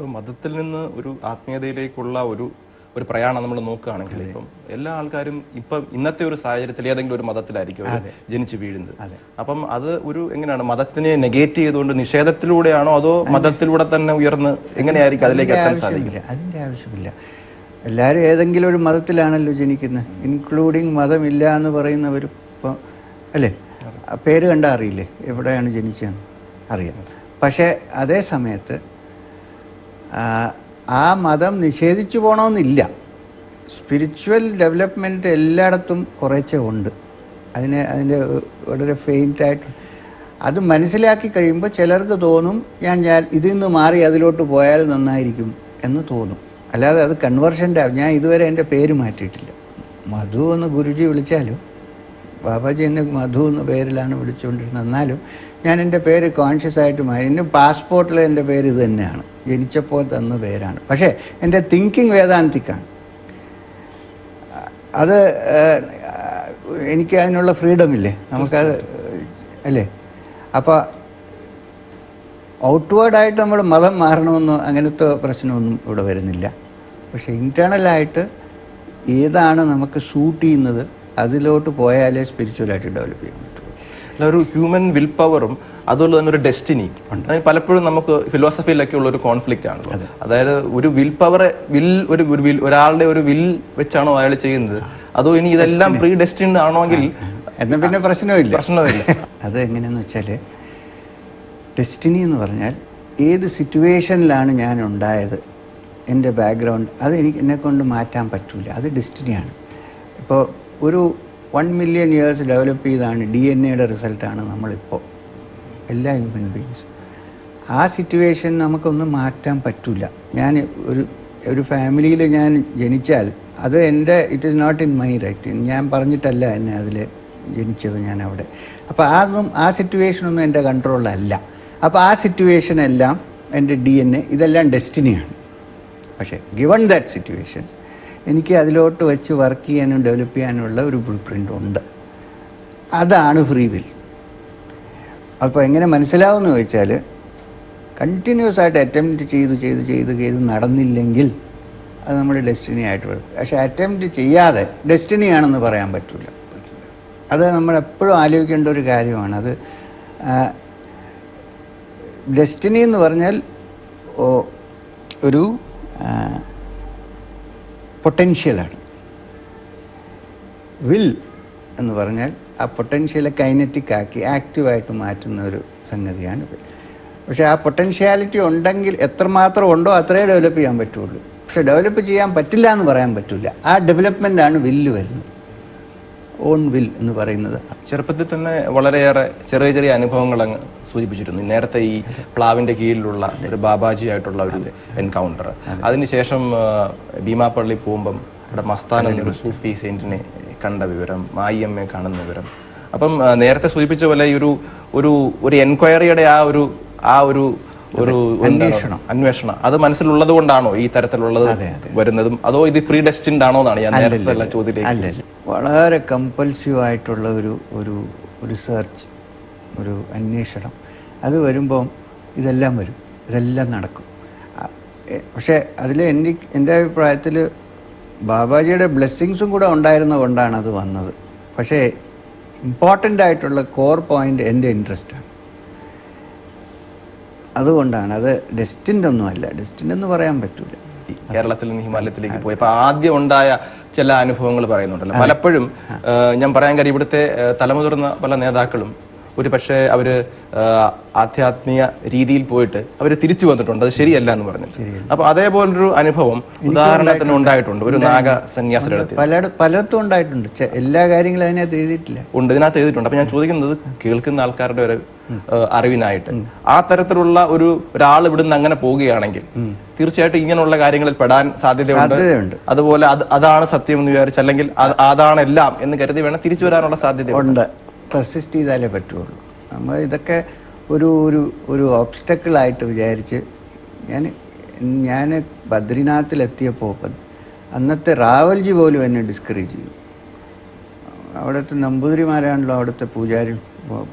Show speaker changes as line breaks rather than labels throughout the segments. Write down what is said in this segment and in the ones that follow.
ഇപ്പോൾ മതത്തിൽ നിന്ന് ഒരു ആത്മീയതയിലേക്കുള്ള ഒരു പ്രയാണം നമ്മൾ നോക്കുകയാണെങ്കിൽ ഇപ്പം എല്ലാ ആൾക്കാരും ഇപ്പം ഇന്നത്തെ ഒരു സാഹചര്യത്തിൽ ഏതെങ്കിലും ഒരു മതത്തിലായിരിക്കും അവർ ജനിച്ചു വീഴുന്നത്. അപ്പം അത് ഒരു എങ്ങനെയാണ് മതത്തിനെ നെഗേറ്റ് ചെയ്തുകൊണ്ട് നിഷേധത്തിലൂടെയാണോ അതോ മതത്തിലൂടെ തന്നെ ഉയർന്ന് എങ്ങനെയായിരിക്കും അതിലേക്ക് എത്താൻ സാധിക്കില്ല?
അതിൻ്റെ ആവശ്യമില്ല. എല്ലാവരും ഏതെങ്കിലും ഒരു മതത്തിലാണല്ലോ ജനിക്കുന്നത്, ഇൻക്ലൂഡിങ് മതമില്ല എന്ന് പറയുന്നവർ. ഇപ്പോൾ അല്ലേ, പേര് കണ്ടാൽ അറിയില്ലേ എവിടെയാണ് ജനിച്ചതെന്ന് അറിയാം. പക്ഷേ അതേ സമയത്ത് ആ മതം നിഷേധിച്ചു പോകണമെന്നില്ല. സ്പിരിച്വൽ ഡെവലപ്മെൻറ്റ് എല്ലായിടത്തും കുറേശ്ശെ ഉണ്ട്. അതിൻ്റെ വളരെ ഫെയിൻറ്റായിട്ട് അത് മനസ്സിലാക്കി കഴിയുമ്പോൾ ചിലർക്ക് തോന്നും ഞാൻ ഇതിൽ നിന്ന് മാറി അതിലോട്ട് പോയാൽ നന്നായിരിക്കും എന്ന് തോന്നും. അല്ലാതെ അത് കൺവേർഷൻ്റെ ഞാൻ ഇതുവരെ എൻ്റെ പേര് മാറ്റിയിട്ടില്ല. മധു എന്ന് ഗുരുജി വിളിച്ചാലും ബാബാജി എന്നെ മധു എന്ന പേരിലാണ് വിളിച്ചുകൊണ്ടിരുന്നത്. എന്നാലും ഞാൻ എൻ്റെ പേര് കോൺഷ്യസ് ആയിട്ട് മാറി. എൻ്റെ പാസ്പോർട്ടിൽ എൻ്റെ പേര് ഇത് തന്നെയാണ്, ജനിച്ചപ്പോൾ തന്ന പേരാണ്. പക്ഷേ എൻ്റെ തിങ്കിങ് വേദാന്തിക്കാണ്. അത് എനിക്ക് അതിനുള്ള ഫ്രീഡമില്ലേ, നമുക്കത് അല്ലേ. അപ്പോൾ ഔട്ട്വേർഡായിട്ട് നമ്മൾ മതം മാറണമെന്നോ അങ്ങനത്തെ പ്രശ്നമൊന്നും ഇവിടെ വരുന്നില്ല. പക്ഷേ ഇൻറ്റേർണലായിട്ട് ഏതാണ് നമുക്ക് സൂട്ട് ചെയ്യുന്നത് അതിലോട്ട് പോയാലേ സ്പിരിച്വലായിട്ട് ഡെവലപ്പ് ചെയ്യാൻ പറ്റുള്ളൂ.
ഒരു ഹ്യൂമൻ വിൽ പവറും അതുപോലെ തന്നെ ഒരു ഡെസ്റ്റിനി പലപ്പോഴും നമുക്ക് ഫിലോസഫിയിലൊക്കെ ഉള്ള ഒരു കോൺഫ്ലിക്റ്റ് ആണ്. അതായത് ഒരു വിൽ പവറെ ഒരാളുടെ ഒരു വിൽ വെച്ചാണോ അയാൾ ചെയ്യുന്നത്, അതോ ഇനി ഇതെല്ലാം പ്രീ ഡെസ്റ്റിൻഡ് ആണോങ്കിൽ
എന്നാൽ പിന്നെ പ്രശ്നമില്ല. അത് എങ്ങനെയാണെന്ന് വെച്ചാൽ ഡെസ്റ്റിനി എന്ന് പറഞ്ഞാൽ ഏത് സിറ്റുവേഷനിലാണ് ഞാൻ ഉണ്ടായത്, എൻ്റെ ബാക്ക്ഗ്രൗണ്ട്, അത് എന്നെക്കൊണ്ട് മാറ്റാൻ പറ്റില്ല. അത് ഡെസ്റ്റിനിയാണ്. ഇപ്പോൾ ഒരു 1 മില്യൺ ഇയേഴ്സ് ഡെവലപ്പ് ചെയ്താണ് DNA റിസൾട്ടാണ് നമ്മളിപ്പോൾ എല്ലാ ഹ്യൂമൻ ബീങ്സും. ആ സിറ്റുവേഷൻ നമുക്കൊന്നും മാറ്റാൻ പറ്റില്ല. ഞാൻ ഒരു ഫാമിലിയിൽ ഞാൻ ജനിച്ചാൽ അത് എൻ്റെ it is not in my right. ഞാൻ പറഞ്ഞിട്ടല്ല എന്നെ അതിൽ ജനിച്ചത് ഞാൻ അവിടെ. അപ്പോൾ ആ സിറ്റുവേഷനൊന്നും എൻ്റെ കൺട്രോളിലല്ല. അപ്പോൾ ആ സിറ്റുവേഷനെല്ലാം എൻ്റെ DNA ഇതെല്ലാം ഡെസ്റ്റിനിയാണ്. പക്ഷേ ഗിവൺ ദാറ്റ് സിറ്റുവേഷൻ എനിക്ക് അതിലോട്ട് വെച്ച് വർക്ക് ചെയ്യാനും ഡെവലപ്പ് ചെയ്യാനുള്ള ഒരു ബ്ലൂ പ്രിൻ്റ് ഉണ്ട്. അതാണ് ഫ്രീ വിൽ. അപ്പോൾ എങ്ങനെ മനസ്സിലാവുമെന്ന് ചോദിച്ചാൽ കണ്ടിന്യൂസ് ആയിട്ട് അറ്റംപ്റ്റ് ചെയ്ത് നടന്നില്ലെങ്കിൽ അത് നമ്മൾ ഡെസ്റ്റിനി ആയിട്ട് വരും. പക്ഷേ അറ്റംപ്റ്റ് ചെയ്യാതെ ഡെസ്റ്റിനിയാണെന്ന് പറയാൻ പറ്റില്ല. അത് നമ്മളെപ്പോഴും ആലോചിക്കേണ്ട ഒരു കാര്യമാണ്. അത് ഡെസ്റ്റിനി എന്ന് പറഞ്ഞാൽ ഒരു പൊട്ടൻഷ്യലാണ്. വിൽ എന്ന് പറഞ്ഞാൽ ആ പൊട്ടൻഷ്യലെ കൈനറ്റിക് ആക്കി ആക്റ്റീവായിട്ട് മാറ്റുന്ന ഒരു സംഗതിയാണ് വിൽ. പക്ഷേ ആ പൊട്ടൻഷ്യാലിറ്റി ഉണ്ടെങ്കിൽ എത്രമാത്രം ഉണ്ടോ അത്രേ ഡെവലപ്പ് ചെയ്യാൻ പറ്റുള്ളൂ. പക്ഷെ ഡെവലപ്പ് ചെയ്യാൻ പറ്റില്ല എന്ന് പറയാൻ പറ്റില്ല. ആ ഡെവലപ്മെൻ്റാണ് വില്ല് വരുന്നത്, ഓൺ വിൽ എന്ന് പറയുന്നത്.
ചെറുപ്പത്തിൽ തന്നെ വളരെയേറെ ചെറിയ അനുഭവങ്ങൾ അങ്ങ് സൂചിപ്പിച്ചിരുന്നു. നേരത്തെ ഈ പ്ലാവിൻ്റെ കീഴിലുള്ള ഒരു ബാബാജി ആയിട്ടുള്ള ഒരു എൻകൗണ്ടർ, അതിനുശേഷം ഭീമാപ്പള്ളി പോകുമ്പം ഇവിടെ മസ്താൻ എന്നൊരു സൂഫി സെയിന്റിനെ കണ്ട വിവരം, മായിയമ്മയെ കാണുന്ന വിവരം. അപ്പം നേരത്തെ സൂചിപ്പിച്ച പോലെ ഈ ഒരു എൻക്വയറിയുടെ ആ ഒരു അന്വേഷണം അത് മനസ്സിലുള്ളത് കൊണ്ടാണോ ഈ തരത്തിലുള്ളത് വരുന്നതും, അതോ ഇത് പ്രീ ഡെസ്റ്റിൻഡ് ആണോ എന്നാണ് ഞാൻ നേരത്തെ ചോദ്യത്തിലേക്ക്.
വളരെ കമ്പൽസീവ് ആയിട്ടുള്ള ഒരു സെർച്ച്, ഒരു അന്വേഷണം അത് വരുമ്പം ഇതെല്ലാം വരും, ഇതെല്ലാം നടക്കും. പക്ഷേ അതിൽ എൻ്റെ അഭിപ്രായത്തിൽ ബാബാജിയുടെ ബ്ലെസ്സിങ്സും കൂടെ ഉണ്ടായിരുന്നത് കൊണ്ടാണ് അത് വന്നത്. പക്ഷേ ഇമ്പോർട്ടൻ്റ് ആയിട്ടുള്ള കോർ പോയിൻ്റ് എൻ്റെ ഇൻട്രസ്റ്റാണ്. അതുകൊണ്ടാണ് അത് ഡെസ്റ്റിൻഡ് ഒന്നുമല്ല. ഡെസ്റ്റിൻഡ് എന്ന് പറയാൻ പറ്റില്ല.
കേരളത്തിൽ നിന്ന് ഹിമാലയത്തിലേക്ക് പോയി അപ്പോൾ ആദ്യം ഉണ്ടായ ചില അനുഭവങ്ങൾ പറയുന്നുണ്ടല്ലോ. പലപ്പോഴും ഞാൻ പറയാൻ കാര്യം ഇവിടുത്തെ തലമുതിർന്ന പല നേതാക്കളും ഒരു പക്ഷേ അവർ ആധ്യാത്മിക രീതിയിൽ പോയിട്ട് അവർ തിരിച്ചു വന്നിട്ടുണ്ട്, അത് ശരിയല്ല എന്ന് പറഞ്ഞു. അപ്പൊ അതേപോലൊരു അനുഭവം ഉദാഹരണത്തിന് ഉണ്ടായിട്ടുണ്ട് ഒരു നാഗ സന്യാസിയുടെ
പലയിടത്തും ഉണ്ടായിട്ടുണ്ട്. എല്ലാ കാര്യങ്ങളും അതിനകത്ത് എഴുതിയിട്ടില്ല,
ഉണ്ട്, ഇതിനകത്ത് എഴുതിയിട്ടുണ്ട്. അപ്പൊ ഞാൻ ചോദിക്കുന്നത് കേൾക്കുന്ന ആൾക്കാരുടെ ഒരു അറിവിനായിട്ട്, ആ തരത്തിലുള്ള ഒരാൾ ഇവിടുന്ന് അങ്ങനെ പോവുകയാണെങ്കിൽ തീർച്ചയായിട്ടും ഇങ്ങനെയുള്ള കാര്യങ്ങളിൽ പെടാൻ സാധ്യതയുണ്ട്. അതുപോലെ അതാണ് സത്യം എന്ന് വിചാരിച്ച് അല്ലെങ്കിൽ അതാണ് എല്ലാം എന്ന് കരുതി വേണം തിരിച്ചു വരാനുള്ള സാധ്യതയുണ്ട്.
പെർസിസ്റ്റ് ചെയ്താലേ പറ്റുള്ളൂ. നമ്മൾ ഇതൊക്കെ ഒരു ഓബ്സ്റ്റക്കിളായിട്ട് വിചാരിച്ച് ഞാൻ ബദ്രിനാഥിലെത്തിയപ്പോൾ അന്നത്തെ റാവൽജി പോലും എന്നെ ഡിസ്കറേജ് ചെയ്തു. അവിടുത്തെ നമ്പൂതിരിമാരാണല്ലോ അവിടുത്തെ പൂജാരി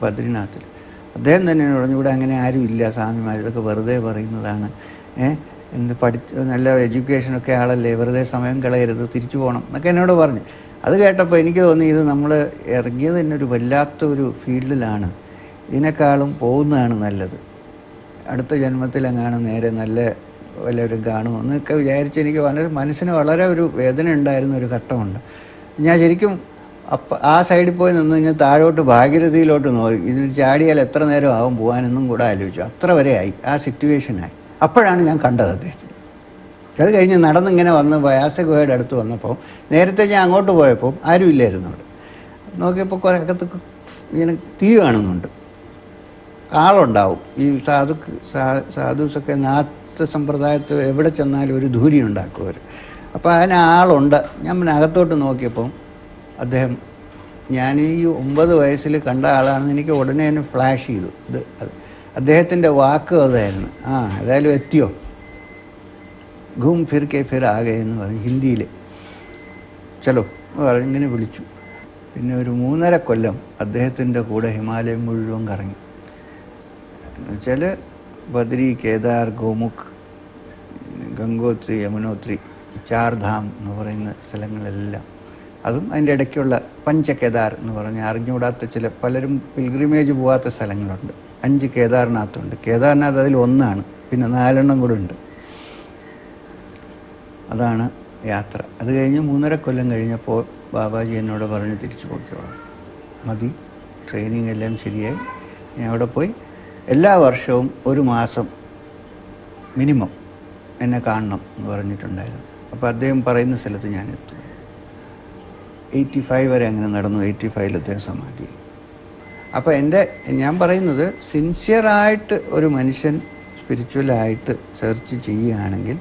ബദ്രിനാഥിൽ. അദ്ദേഹം തന്നെ പറഞ്ഞു ഇവിടെ അങ്ങനെ ആരും ഇല്ല സ്വാമിമാർ, ഇതൊക്കെ വെറുതെ പറയുന്നതാണ്, നല്ല എഡ്യൂക്കേഷനൊക്കെ ആളല്ലേ, വെറുതെ സമയം കളയരുത്, തിരിച്ചു പോകണം എന്നൊക്കെ എന്നോട് പറഞ്ഞു. അത് കേട്ടപ്പോൾ എനിക്ക് തോന്നി ഇത് നമ്മൾ ഇറങ്ങിയത് തന്നെ ഒരു വല്ലാത്തൊരു ഫീൽഡിലാണ്, ഇതിനേക്കാളും പോകുന്നതാണ് നല്ലത്, അടുത്ത ജന്മത്തിലെങ്ങാനും നേരെ നല്ല വല്ലവരും കാണുമോ എന്നൊക്കെ വിചാരിച്ച് എനിക്ക് മനസ്സിന് വളരെ ഒരു വേദന ഉണ്ടായിരുന്ന ഒരു ഘട്ടമുണ്ട്. ഞാൻ ശരിക്കും ആ സൈഡിൽ പോയി നിന്ന് കഴിഞ്ഞാൽ താഴോട്ട് ഭാഗീരഥിയിലോട്ട് നോക്കി, ഇതിൽ ചാടിയാൽ എത്ര നേരം ആവും പോകാനെന്നും കൂടെ ആലോചിച്ചു. അത്ര വരെ ആയി, ആ സിറ്റുവേഷനായി. അപ്പോഴാണ് ഞാൻ കണ്ടത് അദ്ദേഹത്തിന്. അത് കഴിഞ്ഞ് നടന്നിങ്ങനെ വന്ന് വ്യാസഗുഹയുടെ അടുത്ത് വന്നപ്പോൾ, നേരത്തെ ഞാൻ അങ്ങോട്ട് പോയപ്പോൾ ആരും ഇല്ലായിരുന്നു അവിടെ. നോക്കിയപ്പോൾ കുറേ അകത്തൊക്കെ ഇങ്ങനെ തീ കാണുന്നുണ്ട്, ആളുണ്ടാവും. ഈ സാധുസൊക്കെ നാത്ത് സമ്പ്രദായത്തിൽ എവിടെ ചെന്നാലും ഒരു ധൂരി ഉണ്ടാക്കും അവർ. അപ്പോൾ അതിന് ആളുണ്ട്. ഞാൻ പിന്നെ അകത്തോട്ട് നോക്കിയപ്പം അദ്ദേഹം, ഞാൻ ഈ 9 വയസ്സിൽ കണ്ട ആളാണെന്ന് എനിക്ക് ഉടനെ തന്നെ ഫ്ലാഷ് ചെയ്തു. അദ്ദേഹത്തിൻ്റെ വാക്ക് അതായിരുന്നു, ഏതായാലും എത്തിയോ, ഘൂം ഫിർ കെ ഫിർ ആകെ എന്ന് പറഞ്ഞു ഹിന്ദിയിൽ. ചലോ എന്ന് പറഞ്ഞ് ഇങ്ങനെ വിളിച്ചു. പിന്നെ ഒരു 3.5 കൊല്ലം അദ്ദേഹത്തിൻ്റെ കൂടെ ഹിമാലയം മുഴുവൻ കറങ്ങി. എന്നുവെച്ചാൽ ബദ്രി, കേദാർ, ഗോമുഖ്, ഗംഗോത്രി, യമുനോത്രി, ചാർധാം എന്ന് പറയുന്ന സ്ഥലങ്ങളെല്ലാം, അതും അതിൻ്റെ ഇടയ്ക്കുള്ള പഞ്ചകേദാർ എന്ന് പറഞ്ഞാൽ അറിഞ്ഞുകൂടാത്ത പലരും പിൽഗ്രിമേജ് പോകാത്ത സ്ഥലങ്ങളുണ്ട്. 5 കേദാർനാഥുണ്ട്. കേദാർനാഥ് അതിൽ 1ആണ്, പിന്നെ 4 കൂടെ ഉണ്ട്. അതാണ് യാത്ര. അത് കഴിഞ്ഞ് 3.5 കൊല്ലം കഴിഞ്ഞപ്പോൾ ബാബാജി എന്നോട് പറഞ്ഞ് തിരിച്ചു പോയിക്കോളാം, മതി, ട്രെയിനിങ് എല്ലാം ശരിയായി. ഞാൻ അവിടെ പോയി എല്ലാ വർഷവും 1 മാസം മിനിമം എന്നെ കാണണം എന്ന് പറഞ്ഞിട്ടുണ്ടായിരുന്നു. അപ്പോൾ അദ്ദേഹം പറയുന്ന സ്ഥലത്ത് ഞാൻ എത്തും. 85 വരെ അങ്ങനെ നടന്നു. 85 അദ്ദേഹം സമാധി. അപ്പോൾ ഞാൻ പറയുന്നത്, സിൻസിയറായിട്ട് ഒരു മനുഷ്യൻ സ്പിരിച്വലായിട്ട് സെർച്ച് ചെയ്യുകയാണെങ്കിൽ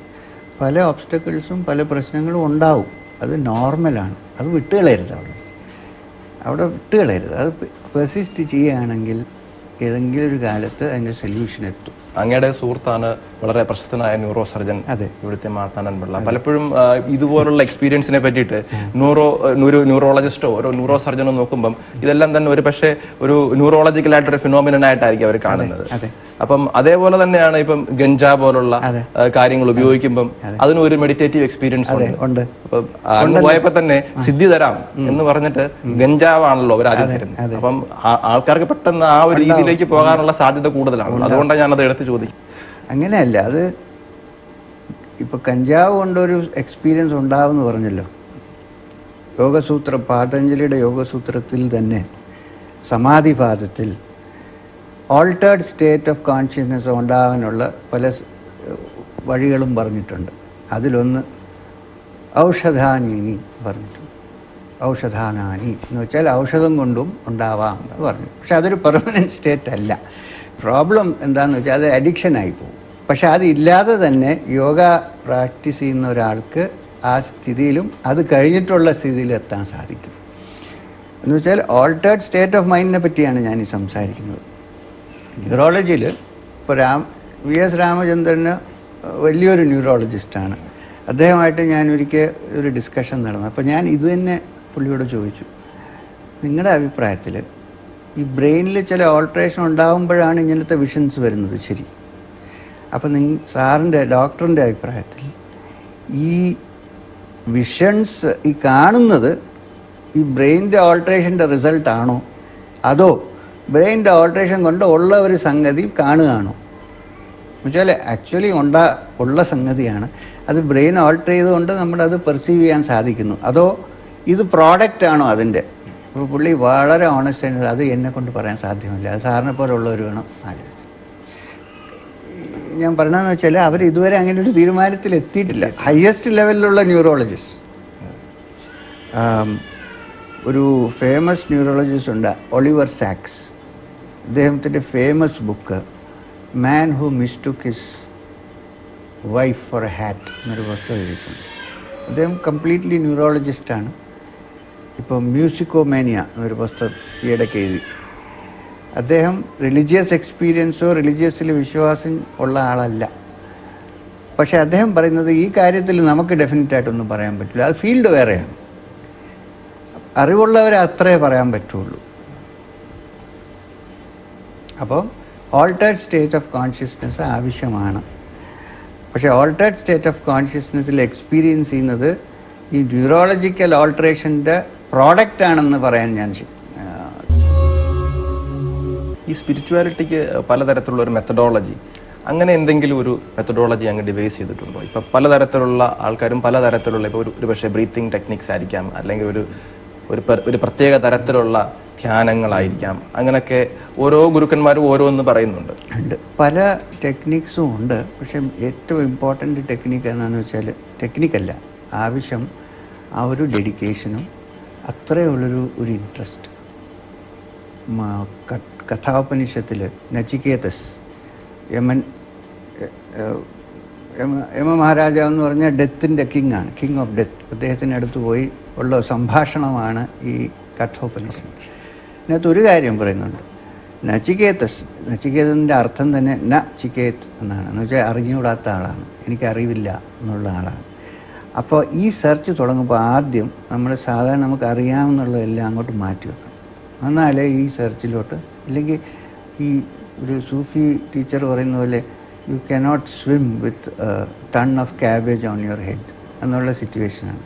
പല ഒബ്സ്റ്റക്കിൾസും പല പ്രശ്നങ്ങളും ഉണ്ടാവും. അത് നോർമലാണ്. അത് വിട്ടുകളയരുത്, അവിടെ വിട്ടുകളയരുത്. അത് പെർസിസ്റ്റ് ചെയ്യുകയാണെങ്കിൽ ഏതെങ്കിലും ഒരു കാലത്ത് അതിൻ്റെ സൊല്യൂഷൻ എത്തും.
അങ്ങയുടെ സുഹൃത്താണ് വളരെ പ്രശസ്തനായ ന്യൂറോ സർജൻ ഇവിടുത്തെ മാർത്താണ്ഡൻ പിള്ള. പലപ്പോഴും ഇതുപോലുള്ള എക്സ്പീരിയൻസിനെ പറ്റിയിട്ട് ന്യൂറോളജിസ്റ്റോ ഒരു ന്യൂറോ സർജനോ നോക്കുമ്പം ഇതെല്ലാം തന്നെ ഒരു പക്ഷേ ഒരു ന്യൂറോളജിക്കലായിട്ടൊരു ഫിനോമിനായിട്ടായിരിക്കും അവർ കാണുന്നത്. അപ്പം അതേപോലെ തന്നെയാണ് ഇപ്പം ഗഞ്ച പോലുള്ള കാര്യങ്ങൾ ഉപയോഗിക്കുമ്പം അതിനും ഒരു മെഡിറ്റേറ്റീവ് എക്സ്പീരിയൻസ് ഉണ്ട്. അപ്പം അങ്ങ് പോയപ്പോ തന്നെ സിദ്ധി തരാം എന്ന് പറഞ്ഞിട്ട് ഗഞ്ചാവാണല്ലോ അവർ ആദ്യം തരുന്നത്. അപ്പം ആൾക്കാർക്ക് പെട്ടെന്ന് ആ ഒരു രീതിയിലേക്ക് പോകാനുള്ള സാധ്യത കൂടുതലാണ്. അതുകൊണ്ടാണ് ഞാനത് എടുത്ത് ചോദിക്കും.
അങ്ങനെയല്ല, അത് ഇപ്പൊ കഞ്ചാവ് കൊണ്ടൊരു എക്സ്പീരിയൻസ് ഉണ്ടാവുമെന്ന് പറഞ്ഞല്ലോ. യോഗസൂത്ര, പാതഞ്ജലിയുടെ യോഗസൂത്രത്തിൽ തന്നെ സമാധിപാദത്തിൽ ഓൾട്ടേർഡ് സ്റ്റേറ്റ് ഓഫ് കോൺഷ്യസ്നെസ് ഉണ്ടാകാനുള്ള പല വഴികളും പറഞ്ഞിട്ടുണ്ട്. അതിലൊന്ന് ഔഷധാനീനി പറഞ്ഞിട്ടുണ്ട്. ഔഷധാനാനി എന്ന് വെച്ചാൽ ഔഷധം കൊണ്ടും ഉണ്ടാവാം എന്ന് പറഞ്ഞു. പക്ഷെ അതൊരു പെർമനൻറ്റ് സ്റ്റേറ്റ് അല്ല. പ്രോബ്ലം എന്താണെന്ന് വെച്ചാൽ അത് അഡിക്ഷനായി പോകും. പക്ഷെ അതില്ലാതെ തന്നെ യോഗ പ്രാക്ടീസ് ചെയ്യുന്ന ഒരാൾക്ക് ആ സ്ഥിതിയിലും അത് കഴിഞ്ഞിട്ടുള്ള സ്ഥിതിയിലും എത്താൻ സാധിക്കും. എന്ന് വെച്ചാൽ ഓൾട്ടേർഡ് സ്റ്റേറ്റ് ഓഫ് മൈൻഡിനെ പറ്റിയാണ് ഞാൻ ഈ സംസാരിക്കുന്നത്. ന്യൂറോളജിയിൽ ഇപ്പോൾ വി.എസ്. രാമചന്ദ്രന് വലിയൊരു ന്യൂറോളജിസ്റ്റാണ്. അദ്ദേഹമായിട്ട് ഞാൻ ഒരിക്കൽ ഒരു ഡിസ്കഷൻ നടന്നു. അപ്പോൾ ഞാൻ ഇത് തന്നെ പുള്ളിയോട് ചോദിച്ചു, നിങ്ങളുടെ അഭിപ്രായത്തിൽ ഈ ബ്രെയിനിൽ ചില ഓൾട്രേഷൻ ഉണ്ടാകുമ്പോഴാണ് ഇങ്ങനത്തെ വിഷൻസ് വരുന്നത്, ശരി. അപ്പം ഡോക്ടറിൻ്റെ അഭിപ്രായത്തിൽ ഈ വിഷൻസ് ഈ കാണുന്നത് ഈ ബ്രെയിനിൻ്റെ ഓൾട്രേഷൻ്റെ റിസൾട്ടാണോ, അതോ ബ്രെയിനിൻ്റെ ഓൾട്രേഷൻ കൊണ്ട് ഉള്ള ഒരു സംഗതി കാണുകയാണോ? എന്നുവെച്ചാൽ ആക്ച്വലി ഉള്ള സംഗതിയാണ്, അത് ബ്രെയിൻ ഓൾട്ടർ ചെയ്തുകൊണ്ട് നമ്മളത് പെർസീവ് ചെയ്യാൻ സാധിക്കുന്നു, അതോ ഇത് പ്രോഡക്റ്റ് ആണോ അതിൻ്റെ? അപ്പോൾ പുള്ളി വളരെ ഓണസ്റ്റ് ആയിട്ട്, അത് എന്നെ കൊണ്ട് പറയാൻ സാധ്യമല്ല, അത് സാറിനെ പോലെ ഉള്ളവർ വേണം ആലോചിക്കും. ഞാൻ പറയണമെന്ന് വെച്ചാൽ അവർ ഇതുവരെ അങ്ങനെ ഒരു തീരുമാനത്തിൽ എത്തിയിട്ടില്ല. ഹയസ്റ്റ് ലെവലിലുള്ള ന്യൂറോളജിസ്റ്റ്, ഒരു ഫേമസ് ന്യൂറോളജിസ്റ്റ് ഉണ്ട്, ഒളിവർ സാക്സ്. അദ്ദേഹത്തിൻ്റെ famous book man who mistook his wife for a hat എന്നൊരു പുസ്തകം എഴുതിയിട്ടുണ്ട്. അദ്ദേഹം കംപ്ലീറ്റ്ലി ന്യൂറോളജിസ്റ്റാണ്. ഇപ്പോൾ മ്യൂസിക്കോമാനിയ എന്നൊരു പുസ്തകം ഈയിടയ്ക്ക് എഴുതി. അദ്ദേഹം റിലീജിയസ് എക്സ്പീരിയൻസോ റിലീജിയസിൽ വിശ്വാസം ഉള്ള ആളല്ല. പക്ഷേ അദ്ദേഹം പറയുന്നത് ഈ കാര്യത്തിൽ നമുക്ക് ഡെഫിനറ്റായിട്ടൊന്നും പറയാൻ പറ്റില്ല, അത് ഫീൽഡ് വേറെയാണ്. അറിവുള്ളവരെ അത്രേ പറയാൻ പറ്റുള്ളൂ. അപ്പോൾ ഓൾട്ടേർഡ് സ്റ്റേറ്റ് ഓഫ് കോൺഷ്യസ്നെസ് ആവശ്യമാണ്. പക്ഷേ ഓൾട്ടേർഡ് സ്റ്റേറ്റ് ഓഫ് കോൺഷ്യസ്നെസ്സിൽ എക്സ്പീരിയൻസ് ചെയ്യുന്നത് ഈ ന്യൂറോളജിക്കൽ ഓൾട്ടറേഷൻ്റെ പ്രോഡക്റ്റ് ആണെന്ന് പറയാൻ ഞാൻ
ഈ സ്പിരിച്വാലിറ്റിക്ക് പലതരത്തിലുള്ള ഒരു മെത്തഡോളജി, അങ്ങനെ എന്തെങ്കിലും ഒരു മെത്തഡോളജി അങ്ങ് ഡിവൈസ് ചെയ്തിട്ടുണ്ടോ? ഇപ്പം പലതരത്തിലുള്ള ആൾക്കാരും പലതരത്തിലുള്ള, ഇപ്പോൾ ഒരു പക്ഷേ ബ്രീത്തിങ് ടെക്നിക്സ് ആയിരിക്കാം, അല്ലെങ്കിൽ ഒരു പ്രത്യേക തരത്തിലുള്ള ധ്യാനങ്ങളായിരിക്കാം, അങ്ങനെയൊക്കെ ഓരോ ഗുരുക്കന്മാരും ഓരോന്ന് പറയുന്നുണ്ട്.
ഉണ്ട്, പല ടെക്നിക്സും ഉണ്ട്. പക്ഷേ ഏറ്റവും ഇമ്പോർട്ടൻ്റ് ടെക്നിക്ക് എന്താണെന്ന് വെച്ചാൽ, ടെക്നിക്കല്ല, ആവശ്യം ആ ഒരു ഡെഡിക്കേഷനും അത്രയുള്ളൊരു ഇൻട്രസ്റ്റ്. കഥാപനിഷത്തിൽ നചികേതസ്, യമ മഹാരാജാവ് എന്ന് പറഞ്ഞാൽ ഡെത്തിൻ്റെ കിങ്ങാണ്, കിങ് ഓഫ് ഡെത്ത്. അദ്ദേഹത്തിനടുത്ത് പോയി ഉള്ള സംഭാഷണമാണ് ഈ കഠോപനിഷത്ത്. ഇതിനകത്ത് ഒരു കാര്യം പറയുന്നുണ്ട്, നചികേതസ്. നചികേതൻ്റെ അർത്ഥം തന്നെ ന ചികേത് എന്നാണ്, എന്ന് വെച്ചാൽ അറിഞ്ഞുകൂടാത്ത ആളാണ്, എനിക്കറിവില്ല എന്നുള്ള ആളാണ്. അപ്പോൾ ഈ സെർച്ച് തുടങ്ങുമ്പോൾ ആദ്യം നമ്മൾ സാധാരണ നമുക്ക് അറിയാമെന്നുള്ളതെല്ലാം അങ്ങോട്ട് മാറ്റി വെക്കണം. എന്നാലേ ഈ സെർച്ചിലോട്ട്, അല്ലെങ്കിൽ ഈ ഒരു സൂഫി ടീച്ചർ പറയുന്ന പോലെ you cannot swim with ton of cabbage on your head എന്നുള്ള സിറ്റുവേഷനാണ്.